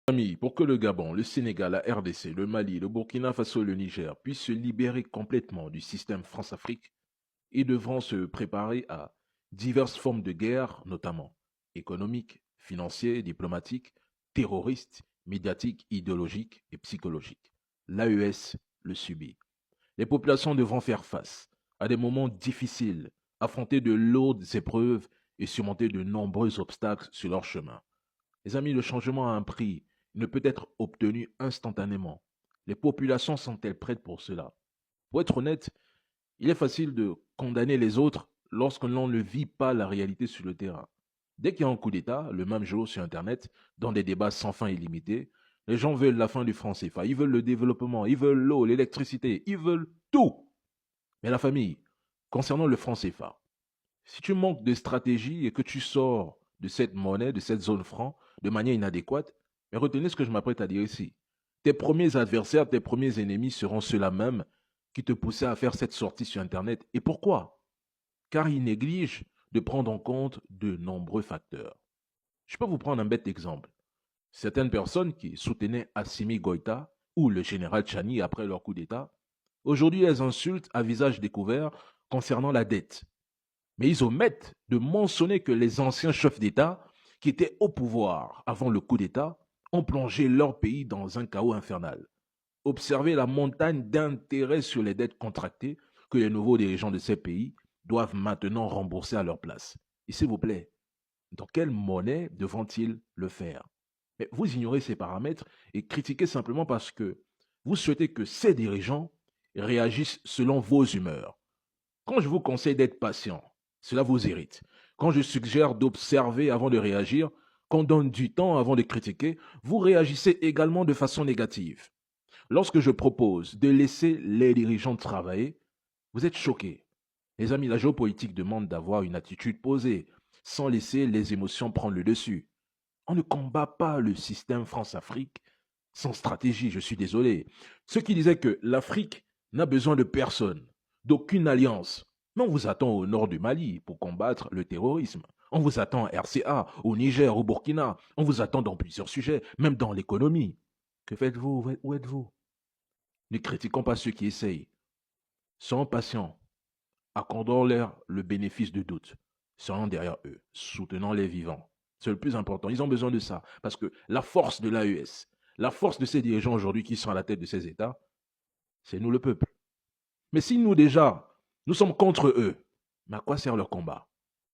Amis, pour que le Gabon, le Sénégal, la RDC, le Mali, le Burkina Faso et le Niger puissent se libérer complètement du système France-Afrique, ils devront se préparer à diverses formes de guerre, notamment économiques, financières, diplomatiques, terroristes, médiatiques, idéologiques et psychologiques. L'AES le subit. Les populations devront faire face à des moments difficiles, affronter de lourdes épreuves et surmonter de nombreux obstacles sur leur chemin. Les amis, le changement a un prix. Il ne peut être obtenu instantanément. Les populations sont-elles prêtes pour cela? Pour être honnête, il est facile de condamner les autres lorsque l'on ne vit pas la réalité sur le terrain. Dès qu'il y a un coup d'État, le même jour sur Internet, dans des débats sans fin illimités, les gens veulent la fin du franc CFA, ils veulent le développement, ils veulent l'eau, l'électricité, ils veulent tout. Mais la famille, concernant le franc CFA, si tu manques de stratégie et que tu sors de cette monnaie, de cette zone franc, de manière inadéquate, mais retenez ce que je m'apprête à dire ici. Tes premiers adversaires, tes premiers ennemis seront ceux-là même qui te poussaient à faire cette sortie sur Internet. Et pourquoi? Car ils négligent de prendre en compte de nombreux facteurs. Je peux vous prendre un bête exemple. Certaines personnes qui soutenaient Assimi Goïta ou le général Chani après leur coup d'État, aujourd'hui elles insultent à visage découvert concernant la dette. Mais ils omettent de mentionner que les anciens chefs d'État qui étaient au pouvoir avant le coup d'État ont plongé leur pays dans un chaos infernal. Observez la montagne d'intérêts sur les dettes contractées que les nouveaux dirigeants de ces pays doivent maintenant rembourser à leur place. Et s'il vous plaît, dans quelle monnaie devront-ils le faire? Mais vous ignorez ces paramètres et critiquez simplement parce que vous souhaitez que ces dirigeants réagissent selon vos humeurs. Quand je vous conseille d'être patient, cela vous irrite. Quand je suggère d'observer avant de réagir, qu'on donne du temps avant de critiquer, vous réagissez également de façon négative. Lorsque je propose de laisser les dirigeants travailler, vous êtes choqués. Les amis, la géopolitique demande d'avoir une attitude posée, sans laisser les émotions prendre le dessus. On ne combat pas le système France-Afrique sans stratégie, je suis désolé. Ceux qui disaient que l'Afrique n'a besoin de personne, d'aucune alliance. Mais on vous attend au nord du Mali pour combattre le terrorisme. On vous attend à RCA, au Niger, au Burkina. On vous attend dans plusieurs sujets, même dans l'économie. Que faites-vous? Où êtes-vous? Ne critiquons pas ceux qui essayent. Soyons patients. Accordons-leur le bénéfice du doute. Soyons derrière eux. Soutenons les vivants. C'est le plus important. Ils ont besoin de ça. Parce que la force de l'AES, la force de ces dirigeants aujourd'hui qui sont à la tête de ces États, c'est nous le peuple. Mais si nous déjà, nous sommes contre eux, mais à quoi sert leur combat?